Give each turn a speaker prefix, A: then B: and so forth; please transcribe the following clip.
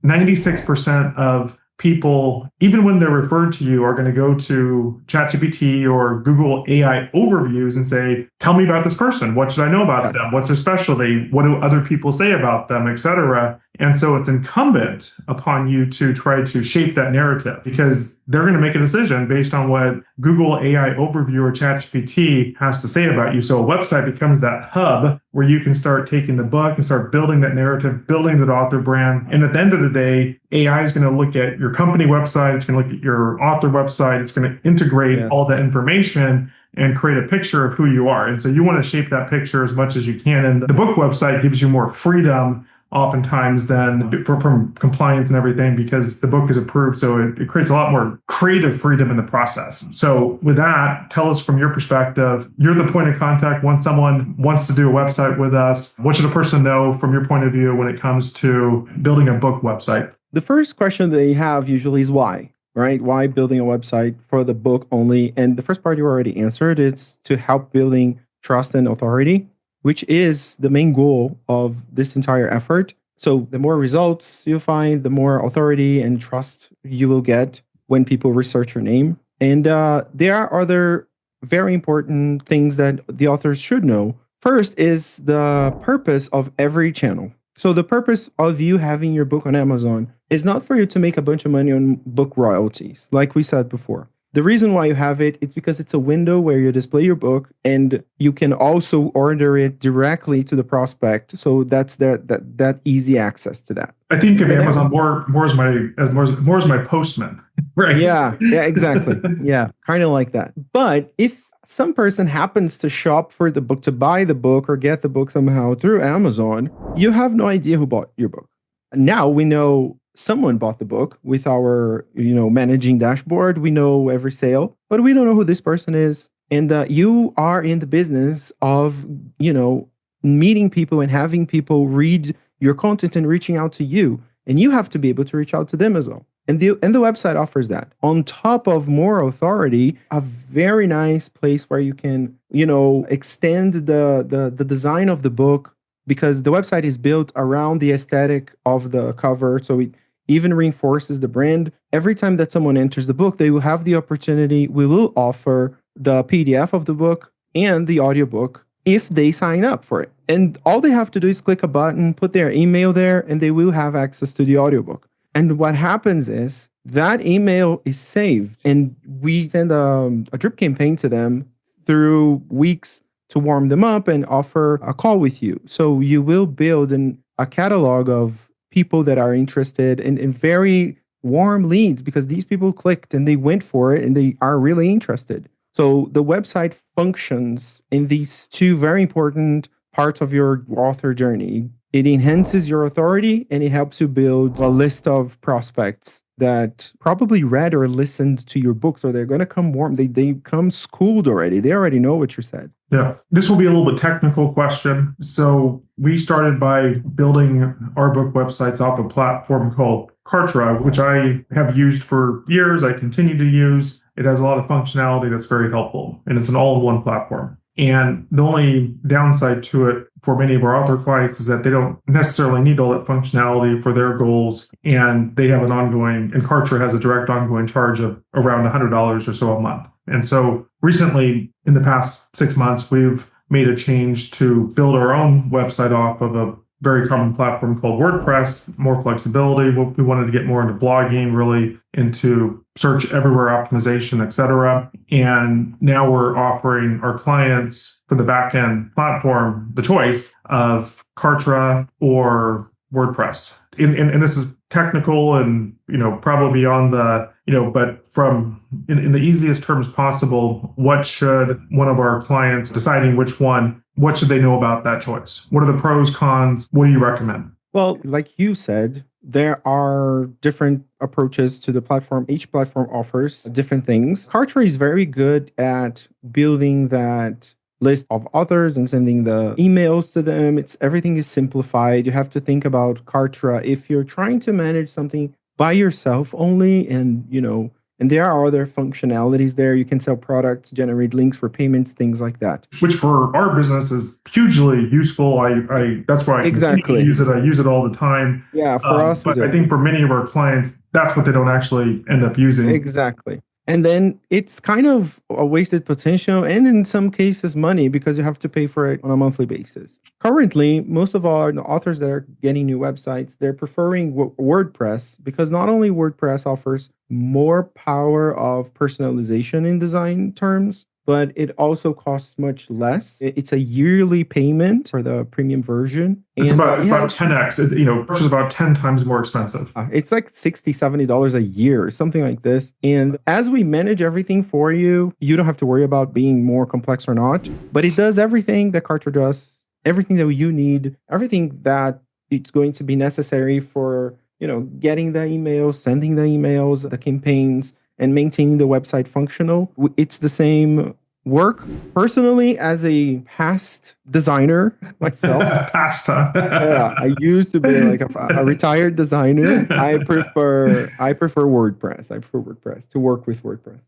A: 96% of people, even when they're referred to you, are going to go to ChatGPT or Google AI overviews and say, tell me about this person. What should I know about them? What's their specialty? What do other people say about them, etc.? And so it's incumbent upon you to try to shape that narrative, because they're going to make a decision based on what Google AI overview or ChatGPT has to say about you. So a website becomes that hub where you can start taking the book and start building that narrative, building that author brand. And at the end of the day, AI is going to look at your company website. It's going to look at your author website. It's going to integrate all that information and create a picture of who you are. And so you want to shape that picture as much as you can. And the book website gives you more freedom oftentimes than from compliance and everything, because the book is approved. So it creates a lot more creative freedom in the process. So with that, tell us from your perspective, you're the point of contact once someone wants to do a website with us. What should a person know from your point of view when it comes to building a book website?
B: The first question they have usually is why, right? Why building a website for the book only? And the first part you already answered is to help building trust and authority, which is the main goal of this entire effort. So the more results you find, the more authority and trust you will get when people research your name. And there are other very important things that the authors should know. First is the purpose of every channel. So the purpose of you having your book on Amazon is not for you to make a bunch of money on book royalties, like we said before. The reason why you have it is because it's a window where you display your book, and you can also order it directly to the prospect. So that's that easy access to that.
A: I think of Amazon more as my postman, right?
B: Yeah, exactly. Yeah, kind of like that. But if some person happens to shop for the book, to buy the book or get the book somehow through Amazon, you have no idea who bought your book. Now we know someone bought the book with our, managing dashboard. We know every sale, but we don't know who this person is. And you are in the business of, meeting people and having people read your content and reaching out to you. And you have to be able to reach out to them as well. And the website offers that. On top of more authority, a very nice place where you can, extend the design of the book, because the website is built around the aesthetic of the cover. So it even reinforces the brand. Every time that someone enters the book, they will have the opportunity. We will offer the PDF of the book and the audiobook if they sign up for it. And all they have to do is click a button, put their email there, and they will have access to the audiobook. And what happens is that email is saved, and we send a drip campaign to them through weeks to warm them up and offer a call with you. So you will build a catalog of people that are interested in very warm leads, because these people clicked and they went for it and they are really interested. So the website functions in these two very important parts of your author journey. It enhances your authority, and it helps you build a list of prospects that probably read or listened to your books, or they're going to come warm. They come schooled already. They already know what you said.
A: Yeah. This will be a little bit technical question. So we started by building our book websites off a platform called Kartra, which I have used for years. I continue to use. It has a lot of functionality that's very helpful, and it's an all-in-one platform. And the only downside to it for many of our author clients is that they don't necessarily need all that functionality for their goals. And they have and Kartra has a direct ongoing charge of around $100 or so a month. And so recently, in the past 6 months, we've made a change to build our own website off of a very common platform called WordPress, more flexibility. We wanted to get more into blogging, really into search everywhere optimization, etc. And now we're offering our clients for the backend platform the choice of Kartra or WordPress. And this is technical and, probably beyond the, but from in the easiest terms possible, what should one of our clients deciding which one, what should they know about that choice? What are the pros, cons? What do you recommend?
B: Well, like you said, there are different approaches to the platform. Each platform offers different things. Kartra is very good at building that list of authors and sending the emails to them. Everything is simplified. You have to think about Kartra if you're trying to manage something by yourself only, and And there are other functionalities there. You can sell products, generate links for payments, things like that.
A: Which for our business is hugely useful. I that's why I continue to use it. I use it all the time.
B: Yeah, for us,
A: but I think for many of our clients, that's what they don't actually end up using.
B: Exactly. And then it's kind of a wasted potential and in some cases money because you have to pay for it on a monthly basis. Currently, most of our authors that are getting new websites, they're preferring WordPress because not only WordPress offers more power of personalization in design terms, but it also costs much less. It's a yearly payment for the premium version.
A: It's about 10x. It's about 10 times more expensive.
B: It's like $60, $70 a year or something like this. And as we manage everything for you, you don't have to worry about being more complex or not. But it does everything that Kartra does, everything that you need, everything that it's going to be necessary for, getting the emails, sending the emails, the campaigns, and maintaining the website functional. It's the same work. Personally, as a past designer myself, yeah, I used to be like a retired designer. I prefer WordPress. I prefer WordPress to work with WordPress.